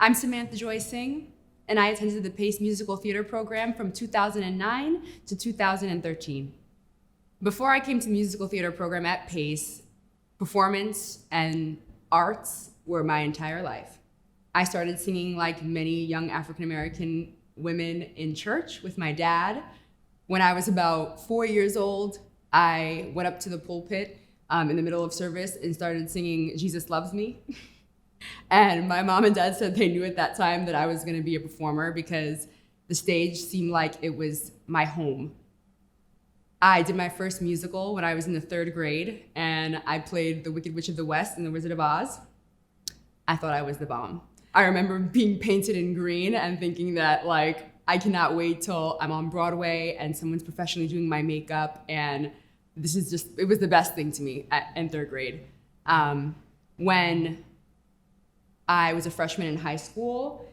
I'm Samantha Joy Singh, and I attended the Pace Musical Theater program from 2009 to 2013. Before I came to the musical theater program at Pace, performance and arts were my entire life. I started singing like many young African American women in church with my dad. When I was about 4 years old, I went up to the pulpit in the middle of service and started singing Jesus Loves Me. And my mom and dad said they knew at that time that I was gonna be a performer because the stage seemed like it was my home. I did my first musical when I was in the 3rd grade, and I played the Wicked Witch of the West in The Wizard of Oz. I thought I was the bomb. I remember being painted in green and thinking that like, I cannot wait till I'm on Broadway and someone's professionally doing my makeup, and this is just, it was the best thing to me in 3rd grade. When I was a freshman in high school,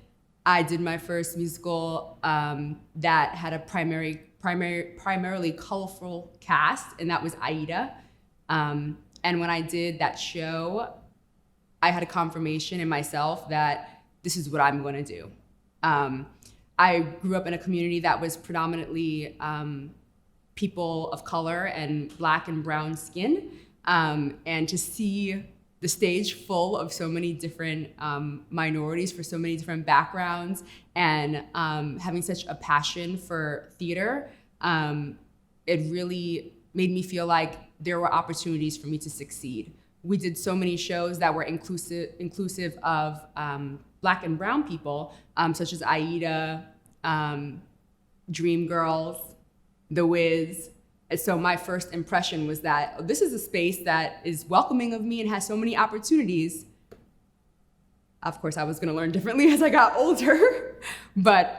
I did my first musical that had a primarily colorful cast, and that was Aida. And when I did that show, I had a confirmation in myself that this is what I'm gonna do. I grew up in a community that was predominantly people of color and Black and brown skin, and to see the stage full of so many different minorities for so many different backgrounds, and having such a passion for theater, it really made me feel like there were opportunities for me to succeed. We did so many shows that were inclusive of Black and brown people, such as Aida, Dreamgirls, The Wiz. And so my first impression was that, oh, this is a space that is welcoming of me and has so many opportunities. Of course, I was gonna learn differently as I got older, but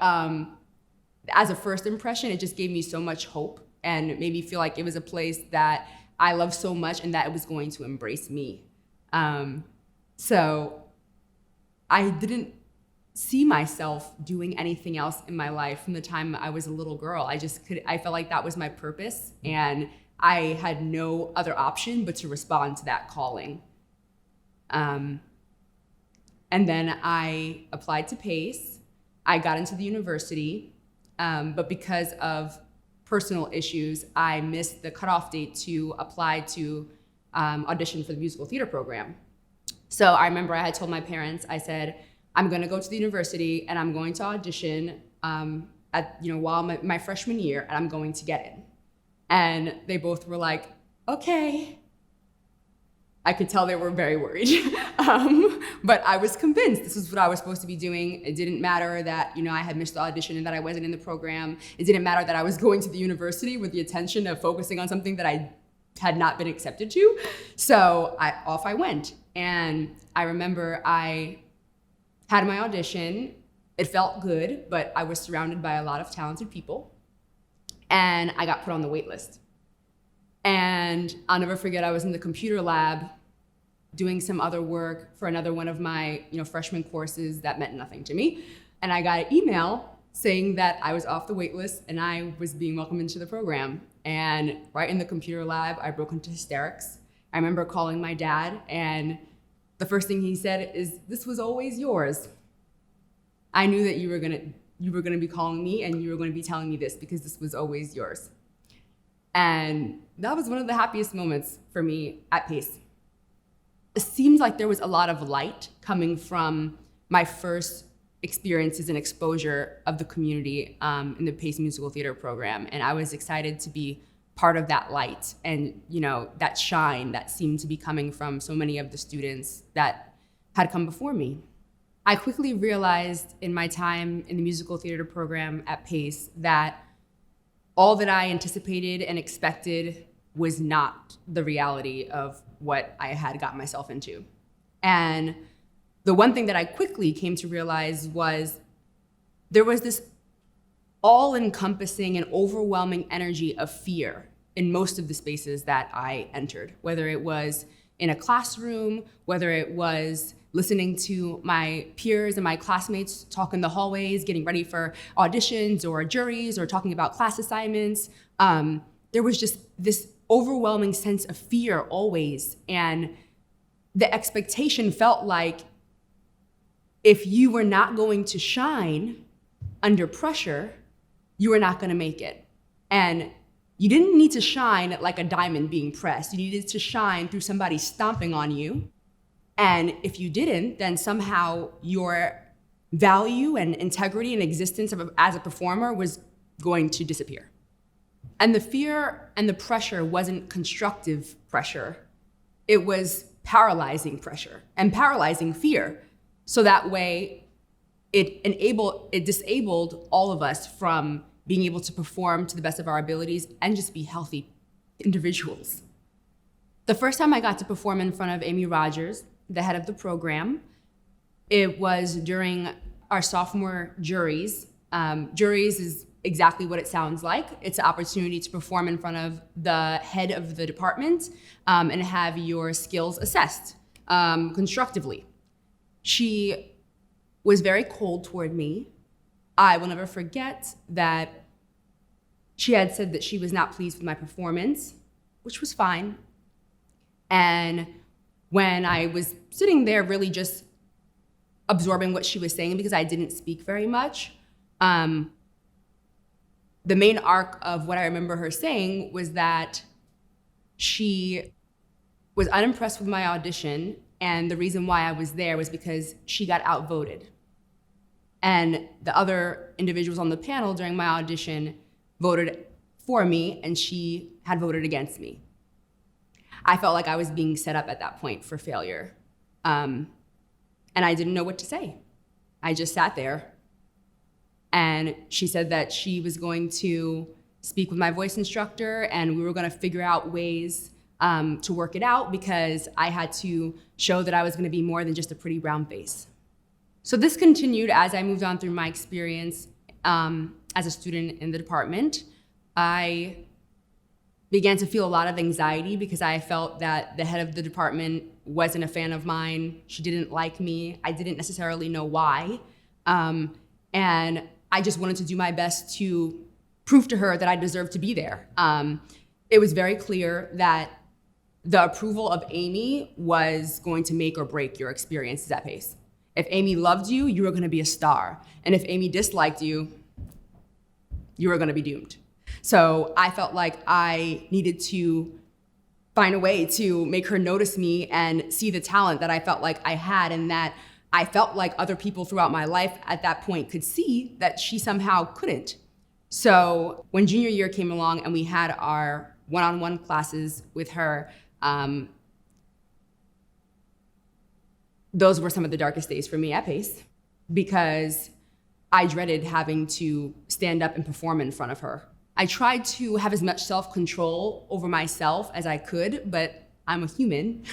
as a first impression, it just gave me so much hope, and it made me feel like it was a place that I love so much and that it was going to embrace me. So I didn't see myself doing anything else in my life from the time I was a little girl. I felt like that was my purpose, and I had no other option but to respond to that calling. And then I applied to Pace. I got into the university, but because of personal issues, I missed the cutoff date to apply to audition for the musical theater program. So I remember I had told my parents, I said, I'm gonna go to the university and I'm going to audition while my freshman year, and I'm going to get in. And they both were like, okay. I could tell they were very worried. But I was convinced this is what I was supposed to be doing. It didn't matter that I had missed the audition and that I wasn't in the program. It didn't matter that I was going to the university with the intention of focusing on something that I had not been accepted to. So off I went. And I remember I had my audition. It felt good, but I was surrounded by a lot of talented people. And I got put on the wait list. And I'll never forget, I was in the computer lab doing some other work for another one of my freshman courses that meant nothing to me. And I got an email saying that I was off the wait list and I was being welcomed into the program. And right in the computer lab, I broke into hysterics. I remember calling my dad, and the first thing he said is, "This was always yours. I knew that you were gonna be calling me and you were gonna be telling me this because this was always yours." And that was one of the happiest moments for me at Pace. It seems like there was a lot of light coming from my first experiences and exposure of the community in the Pace Musical Theater program. And I was excited to be part of that light and that shine that seemed to be coming from so many of the students that had come before me. I quickly realized in my time in the musical theater program at Pace that all that I anticipated and expected was not the reality of what I had gotten myself into. And the one thing that I quickly came to realize was there was this all-encompassing and overwhelming energy of fear in most of the spaces that I entered, whether it was in a classroom, whether it was listening to my peers and my classmates talk in the hallways, getting ready for auditions or juries or talking about class assignments. There was just this overwhelming sense of fear always. And the expectation felt like if you were not going to shine under pressure, you were not going to make it. And you didn't need to shine like a diamond being pressed. You needed to shine through somebody stomping on you. And if you didn't, then somehow your value and integrity and existence as a performer was going to disappear. And the fear and the pressure wasn't constructive pressure. It was paralyzing pressure and paralyzing fear. So that way, it disabled all of us from being able to perform to the best of our abilities and just be healthy individuals. The first time I got to perform in front of Amy Rogers, the head of the program, it was during our sophomore juries. Juries is exactly what it sounds like. It's an opportunity to perform in front of the head of the department and have your skills assessed constructively. She was very cold toward me. I will never forget that she had said that she was not pleased with my performance, which was fine. And when I was sitting there really just absorbing what she was saying because I didn't speak very much, the main arc of what I remember her saying was that she was unimpressed with my audition, and the reason why I was there was because she got outvoted. And the other individuals on the panel during my audition voted for me, and she had voted against me. I felt like I was being set up at that point for failure. And I didn't know what to say. I just sat there. And she said that she was going to speak with my voice instructor, and we were going to figure out ways to work it out because I had to show that I was going to be more than just a pretty brown face. So this continued as I moved on through my experience as a student in the department. I began to feel a lot of anxiety because I felt that the head of the department wasn't a fan of mine. She didn't like me. I didn't necessarily know why. And I just wanted to do my best to prove to her that I deserved to be there. It was very clear that the approval of Amy was going to make or break your experiences at Pace. If Amy loved you, you were going to be a star. And if Amy disliked you, you were going to be doomed. So I felt like I needed to find a way to make her notice me and see the talent that I felt like I had, and that I felt like other people throughout my life at that point could see that she somehow couldn't. So when junior year came along and we had our one-on-one classes with her, those were some of the darkest days for me at Pace because I dreaded having to stand up and perform in front of her. I tried to have as much self-control over myself as I could, but I'm a human.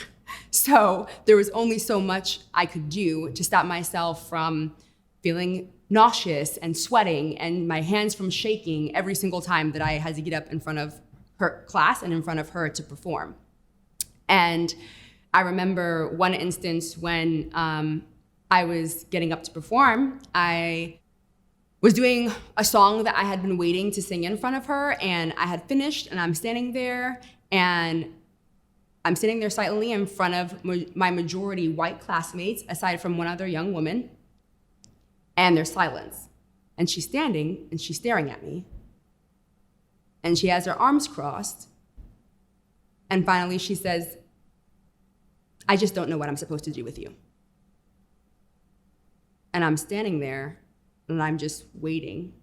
So there was only so much I could do to stop myself from feeling nauseous and sweating and my hands from shaking every single time that I had to get up in front of her class and in front of her to perform. And I remember one instance when I was getting up to perform, I was doing a song that I had been waiting to sing in front of her, and I had finished, and I'm standing there silently in front of my majority white classmates, aside from one other young woman, and there's silence. And she's standing, and she's staring at me, and she has her arms crossed, and finally she says, "I just don't know what I'm supposed to do with you." And I'm standing there, and I'm just waiting.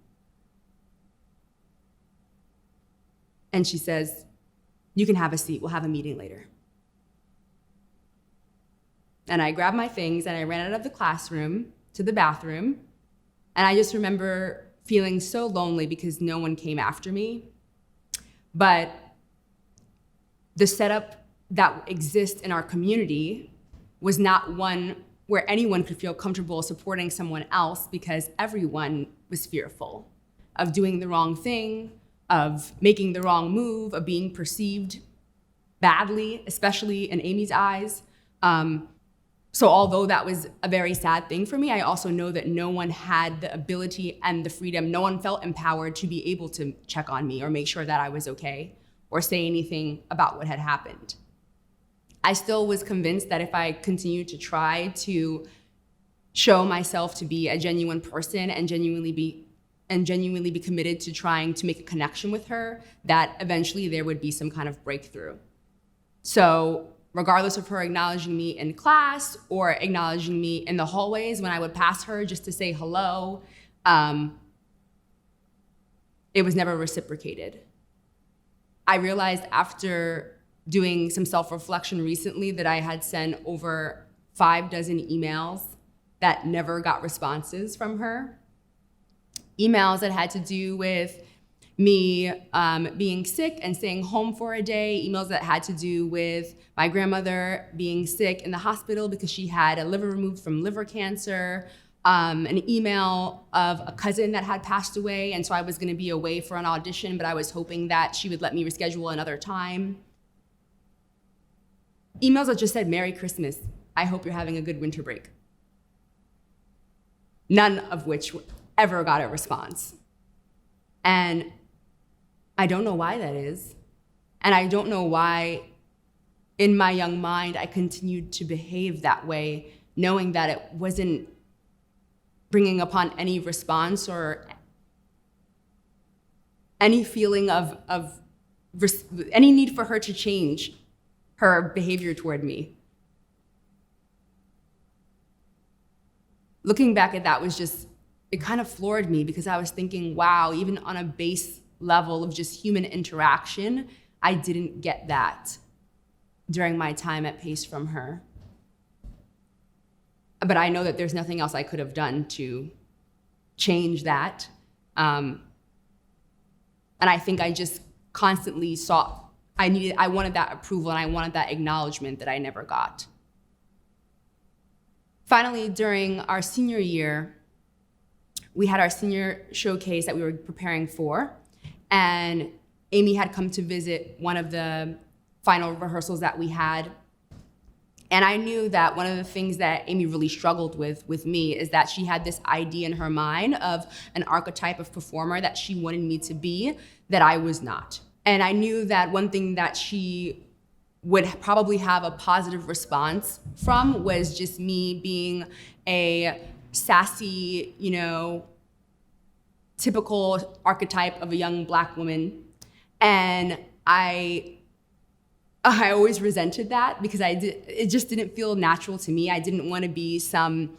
And she says, "You can have a seat. We'll have a meeting later." And I grabbed my things and I ran out of the classroom to the bathroom. And I just remember feeling so lonely because no one came after me. But the setup that exists in our community was not one where anyone could feel comfortable supporting someone else because everyone was fearful of doing the wrong thing, of making the wrong move, of being perceived badly, especially in Amy's eyes. So although that was a very sad thing for me, I also know that no one had the ability and the freedom, no one felt empowered to be able to check on me or make sure that I was okay or say anything about what had happened. I still was convinced that if I continued to try to show myself to be a genuine person and genuinely be committed to trying to make a connection with her, that eventually there would be some kind of breakthrough. So regardless of her acknowledging me in class or acknowledging me in the hallways when I would pass her just to say hello, it was never reciprocated. I realized after doing some self-reflection recently that I had sent over 6 emails that never got responses from her. Emails that had to do with me being sick and staying home for a day, emails that had to do with my grandmother being sick in the hospital because she had a liver removed from liver cancer, an email of a cousin that had passed away, and so I was gonna be away for an audition, but I was hoping that she would let me reschedule another time. Emails that just said, "Merry Christmas, I hope you're having a good winter break." None of which ever got a response. And I don't know why that is. And I don't know why, in my young mind, I continued to behave that way, knowing that it wasn't bringing upon any response or any feeling of any need for her to change her behavior toward me. Looking back at that was just, it kind of floored me because I was thinking, wow, even on a base level of just human interaction, I didn't get that during my time at Pace from her. But I know that there's nothing else I could have done to change that. And I think I just constantly I wanted that approval and I wanted that acknowledgement that I never got. Finally, during our senior year, we had our senior showcase that we were preparing for, and Amy had come to visit one of the final rehearsals that we had. And I knew that one of the things that Amy really struggled with me is that she had this idea in her mind of an archetype of performer that she wanted me to be that I was not. And I knew that one thing that she would probably have a positive response from was just me being a sassy, typical archetype of a young Black woman. And I always resented that because it just didn't feel natural to me. I didn't want to be some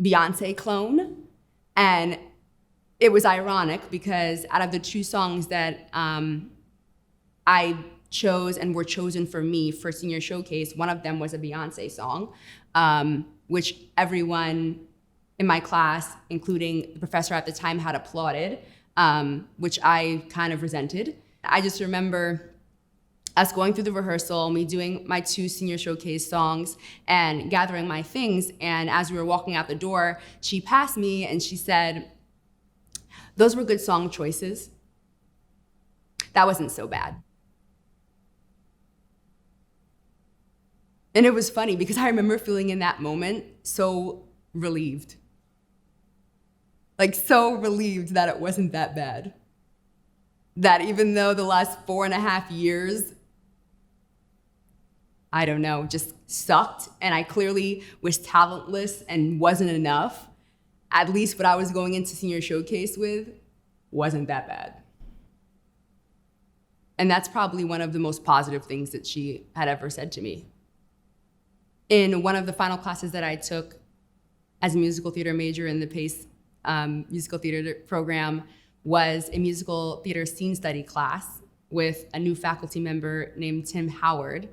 Beyonce clone. And it was ironic because out of the 2 songs that I chose and were chosen for me for senior showcase, one of them was a Beyonce song, which everyone in my class, including the professor at the time, had applauded, which I kind of resented. I just remember us going through the rehearsal, me doing my 2 senior showcase songs and gathering my things. And as we were walking out the door, she passed me and she said, "Those were good song choices. That wasn't so bad." And it was funny because I remember feeling in that moment so relieved. Like so relieved that it wasn't that bad. That even though the last 4.5 years, I don't know, just sucked and I clearly was talentless and wasn't enough, at least what I was going into senior showcase with wasn't that bad. And that's probably one of the most positive things that she had ever said to me. In one of the final classes that I took as a musical theater major in the Pace musical theater program was a musical theater scene study class with a new faculty member named Tim Howard.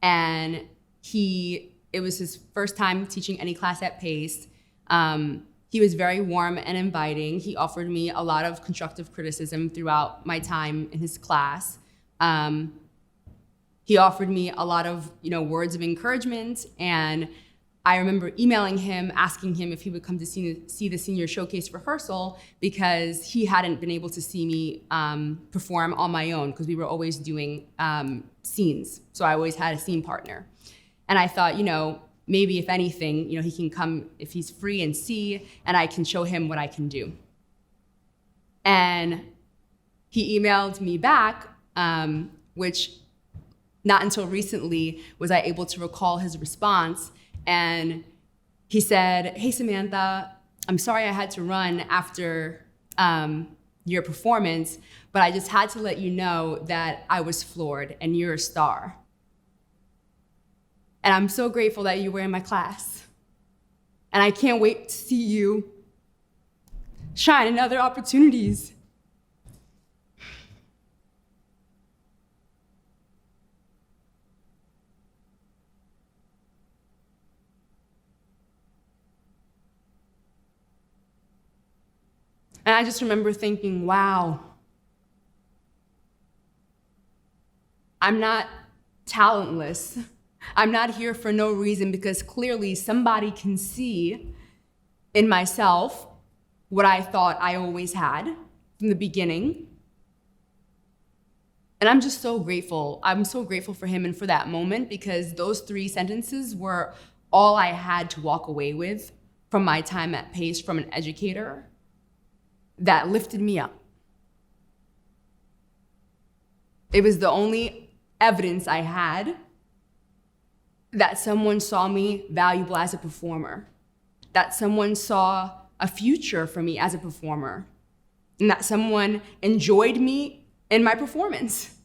And it was his first time teaching any class at Pace. He was very warm and inviting. He offered me a lot of constructive criticism throughout my time in his class. He offered me a lot of, words of encouragement, and I remember emailing him, asking him if he would come to see the senior showcase rehearsal because he hadn't been able to see me perform on my own because we were always doing scenes. So I always had a scene partner. And I thought, maybe if anything, he can come if he's free and see, and I can show him what I can do. And he emailed me back, which not until recently was I able to recall his response. And He said, "Hey, Samantha, I'm sorry I had to run after your performance, but I just had to let you know that I was floored and you're a star. And I'm so grateful that you were in my class. And I can't wait to see you shine in other opportunities." And I just remember thinking, wow, I'm not talentless. I'm not here for no reason, because clearly somebody can see in myself what I thought I always had from the beginning. And I'm just so grateful. I'm so grateful for him and for that moment, because those 3 sentences were all I had to walk away with from my time at Pace from an educator that lifted me up. It was the only evidence I had that someone saw me valuable as a performer, that someone saw a future for me as a performer, and that someone enjoyed me in my performance.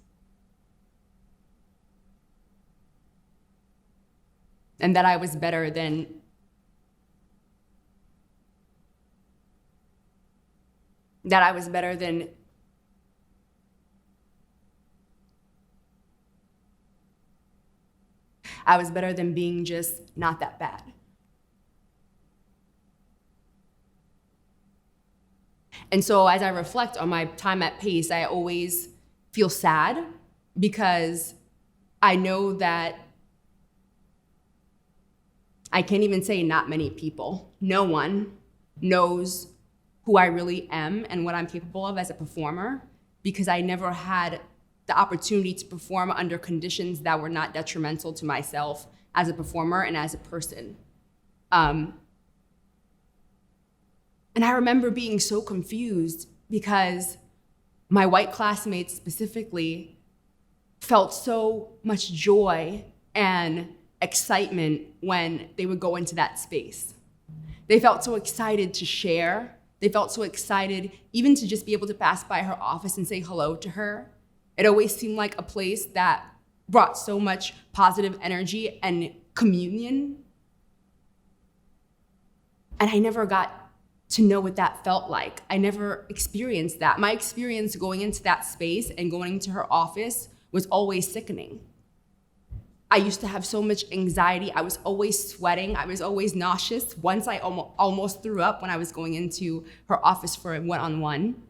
And that I was better than I was better than being just not that bad. And so as I reflect on my time at Pace, I always feel sad, because I know that I can't even say not many people, no one knows who I really am and what I'm capable of as a performer, because I never had the opportunity to perform under conditions that were not detrimental to myself as a performer and as a person. And I remember being so confused, because my white classmates specifically felt so much joy and excitement when they would go into that space. They felt so excited to share. They felt so excited even to just be able to pass by her office and say hello to her. It always seemed like a place that brought so much positive energy and communion. And I never got to know what that felt like. I never experienced that. My experience going into that space and going into her office was always sickening. I used to have so much anxiety. I was always sweating. I was always nauseous. Once I almost threw up when I was going into her office for a one-on-one.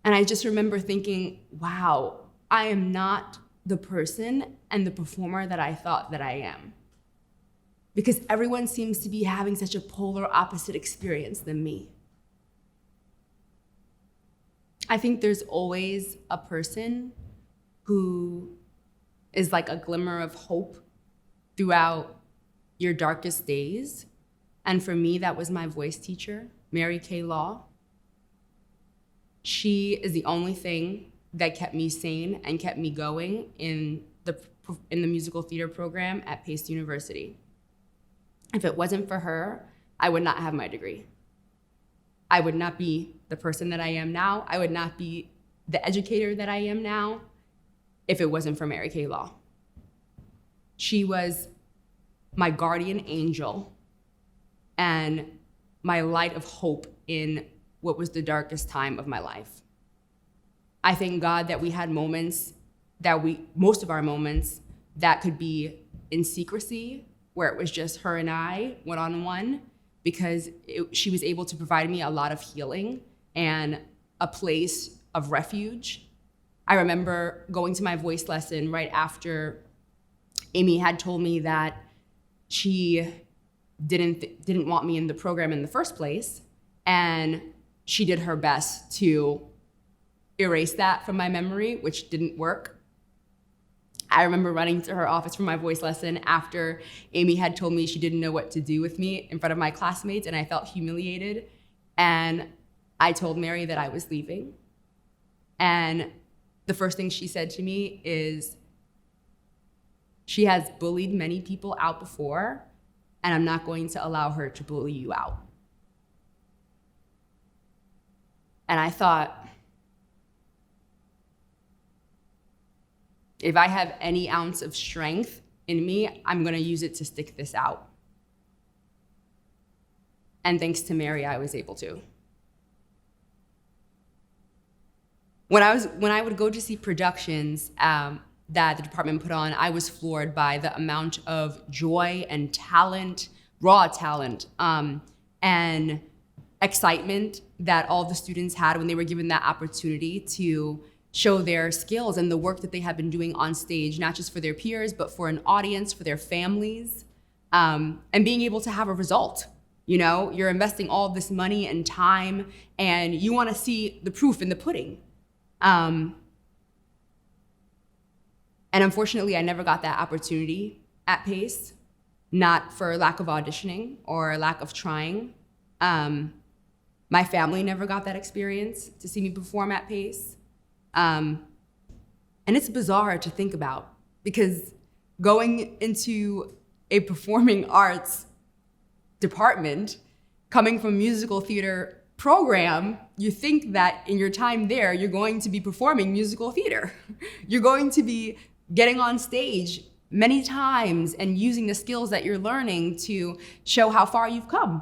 And I just remember thinking, wow, I am not the person and the performer that I thought that I am. Because everyone seems to be having such a polar opposite experience than me. I think there's always a person who is like a glimmer of hope throughout your darkest days. And for me, that was my voice teacher, Mary Kay Law. She is the only thing that kept me sane and kept me going in the musical theater program at Pace University. If it wasn't for her, I would not have my degree. I would not be the person that I am now. I would not be the educator that I am now if it wasn't for Mary Kay Law. She was my guardian angel and my light of hope in what was the darkest time of my life. I thank God that we had moments most of our moments that could be in secrecy, where it was just her and I, one-on-one, because she was able to provide me a lot of healing and a place of refuge. I remember going to my voice lesson right after Amy had told me that she didn't want me in the program in the first place, and she did her best to erase that from my memory, which didn't work. I remember running to her office for my voice lesson after Amy had told me she didn't know what to do with me in front of my classmates, and I felt humiliated. And I told Mary that I was leaving. And the first thing she said to me is, She has bullied many people out before, and I'm not going to allow her to bully you out. And I thought, if I have any ounce of strength in me, I'm gonna use it to stick this out. And thanks to Mary, I was able to. When I would go to see productions that the department put on, I was floored by the amount of joy and talent, raw talent, and excitement that all the students had when they were given that opportunity to show their skills and the work that they had been doing on stage, not just for their peers, but for an audience, for their families, and being able to have a result. You know, you're investing all of this money and time, and you want to see the proof in the pudding. And unfortunately, I never got that opportunity at Pace, not for lack of auditioning or lack of trying. My family never got that experience to see me perform at Pace. And it's bizarre to think about, because going into a performing arts department, coming from a musical theater program, you think that in your time there, you're going to be performing musical theater. You're going to be getting on stage many times and using the skills that you're learning to show how far you've come.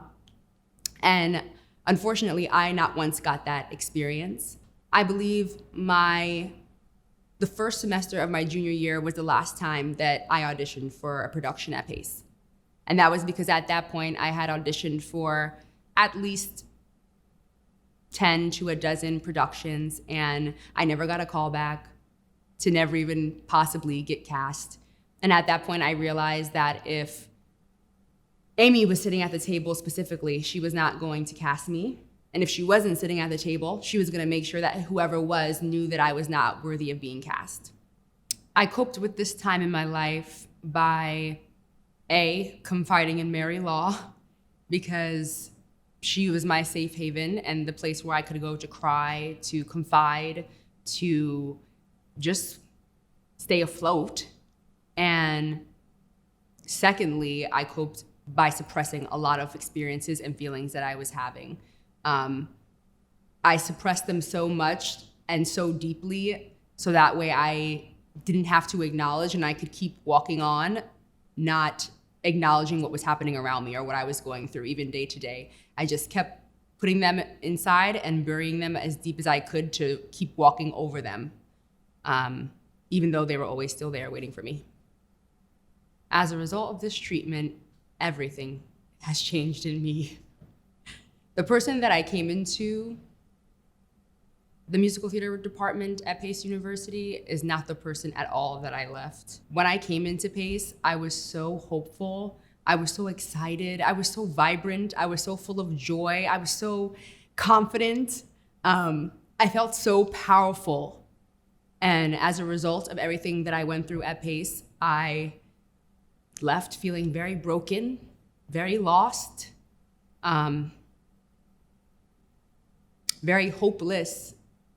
And unfortunately, I not once got that experience. I believe the first semester of my junior year was the last time that I auditioned for a production at Pace. And that was because at that point, I had auditioned for at least 10 to a dozen productions, and I never got a call back to never even possibly get cast. And at that point, I realized that if Amy was sitting at the table specifically, she was not going to cast me. And if she wasn't sitting at the table, she was gonna make sure that whoever was knew that I was not worthy of being cast. I coped with this time in my life by confiding in Mary Law, because she was my safe haven and the place where I could go to cry, to confide, to just stay afloat. And secondly, I coped by suppressing a lot of experiences and feelings that I was having. I suppressed them so much and so deeply, so that way I didn't have to acknowledge and I could keep walking on, not acknowledging what was happening around me or what I was going through, even day to day. I just kept putting them inside and burying them as deep as I could to keep walking over them, even though they were always still there waiting for me. As a result of this treatment, everything has changed in me. The person that I came into the musical theater department at Pace University is not the person at all that I left. When I came into Pace, I was so hopeful. I was so excited. I was so vibrant. I was so full of joy. I was so confident. I felt so powerful. And as a result of everything that I went through at Pace, I left feeling very broken, very lost, very hopeless,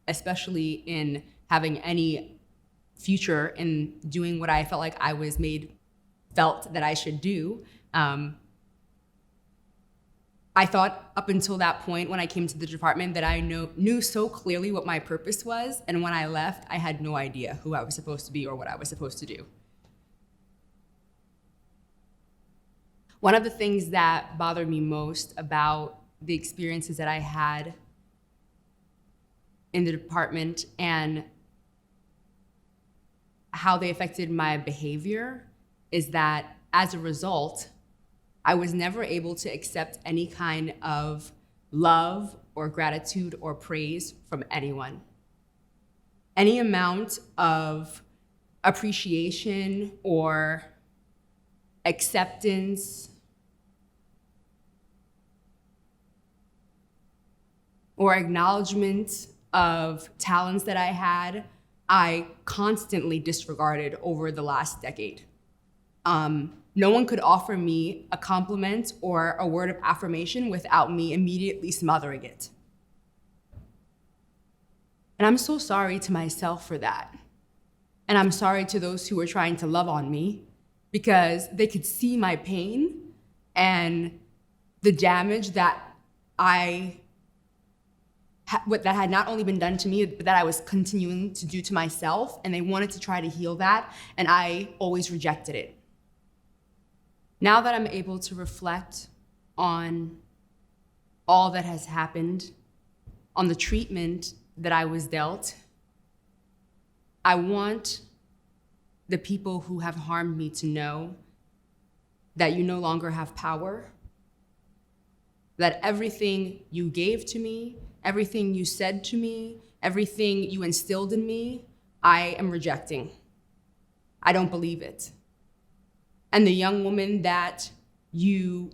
especially in having any future in doing what I felt like I was felt that I should do. I thought up until that point when I came to the department that I knew so clearly what my purpose was, and when I left, I had no idea who I was supposed to be or what I was supposed to do. One of the things that bothered me most about the experiences that I had in the department and how they affected my behavior is that as a result, I was never able to accept any kind of love or gratitude or praise from anyone. Any amount of appreciation or acceptance or acknowledgement of talents that I had, I constantly disregarded over the last decade. No one could offer me a compliment or a word of affirmation without me immediately smothering it. And I'm so sorry to myself for that. And I'm sorry to those who were trying to love on me, because they could see my pain and the damage that that had not only been done to me, but that I was continuing to do to myself, and they wanted to try to heal that, and I always rejected it. Now that I'm able to reflect on all that has happened, on the treatment that I was dealt, I want the people who have harmed me to know that you no longer have power, that everything you gave to me, everything you said to me, everything you instilled in me, I am rejecting. I don't believe it. And the young woman that you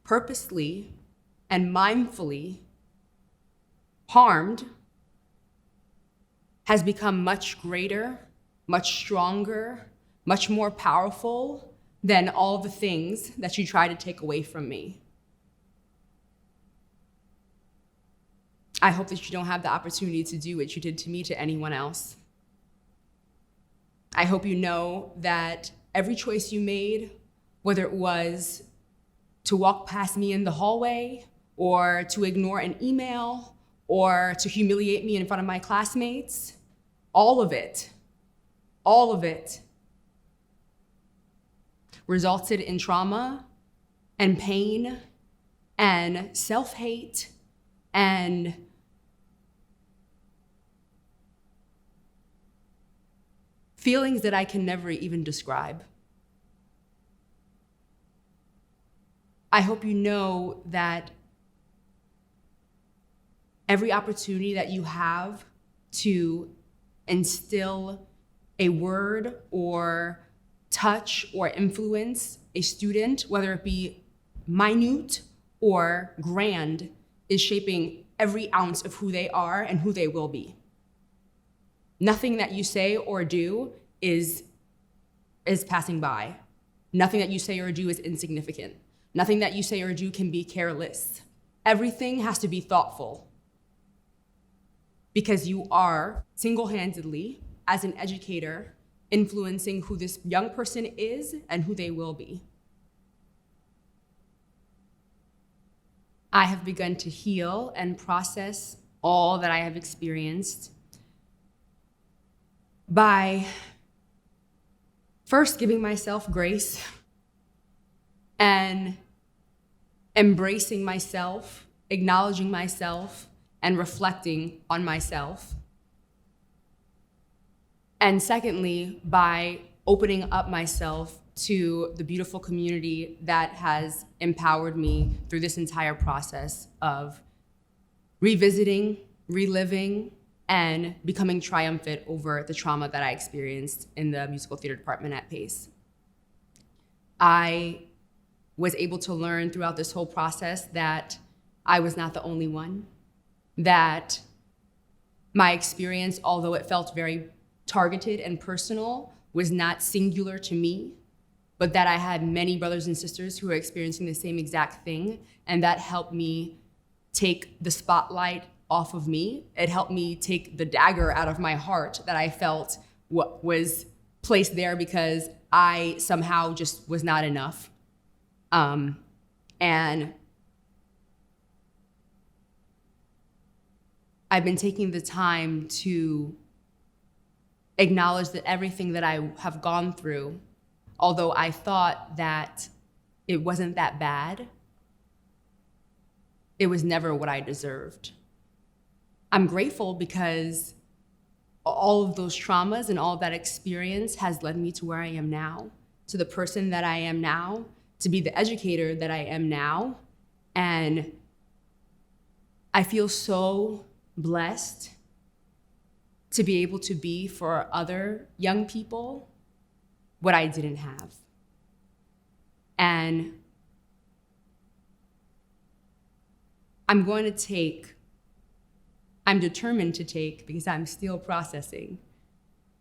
purposely and mindfully harmed has become much greater, much stronger, much more powerful than all the things that you try to take away from me. I hope that you don't have the opportunity to do what you did to me to anyone else. I hope you know that every choice you made, whether it was to walk past me in the hallway, or to ignore an email, or to humiliate me in front of my classmates, all of it resulted in trauma and pain and self-hate and feelings that I can never even describe. I hope you know that every opportunity that you have to instill a word or touch or influence a student, whether it be minute or grand, is shaping every ounce of who they are and who they will be. Nothing that you say or do is passing by. Nothing that you say or do is insignificant. Nothing that you say or do can be careless. Everything has to be thoughtful, because you are single-handedly, as an educator, influencing who this young person is and who they will be. I have begun to heal and process all that I have experienced by first giving myself grace and embracing myself, acknowledging myself, and reflecting on myself. And secondly, by opening up myself to the beautiful community that has empowered me through this entire process of revisiting, reliving, and becoming triumphant over the trauma that I experienced in the musical theater department at Pace. I was able to learn throughout this whole process that I was not the only one, that my experience, although it felt very targeted and personal, was not singular to me, but that I had many brothers and sisters who were experiencing the same exact thing, and that helped me take the spotlight off of me. It helped me take the dagger out of my heart that I felt was placed there because I somehow just was not enough. And I've been taking the time to acknowledge that everything that I have gone through, although I thought that it wasn't that bad, it was never what I deserved. I'm grateful because all of those traumas and all of that experience has led me to where I am now, to the person that I am now, to be the educator that I am now. And I feel so blessed to be able to be for other young people what I didn't have. And I'm determined to take, because I'm still processing,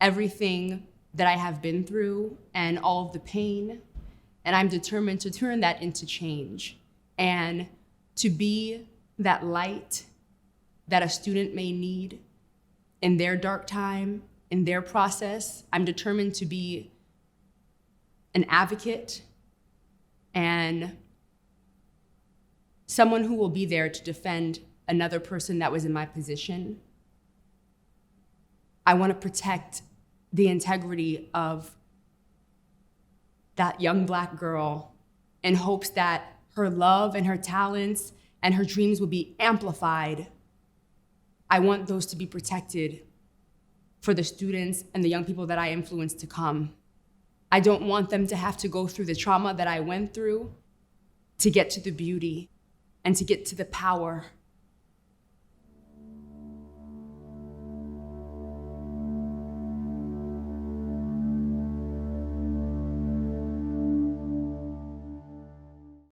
everything that I have been through and all of the pain, and I'm determined to turn that into change and to be that light that a student may need in their dark time, in their process. I'm determined to be an advocate and someone who will be there to defend another person that was in my position. I want to protect the integrity of that young Black girl in hopes that her love and her talents and her dreams will be amplified. I want those to be protected for the students and the young people that I influence to come. I don't want them to have to go through the trauma that I went through to get to the beauty and to get to the power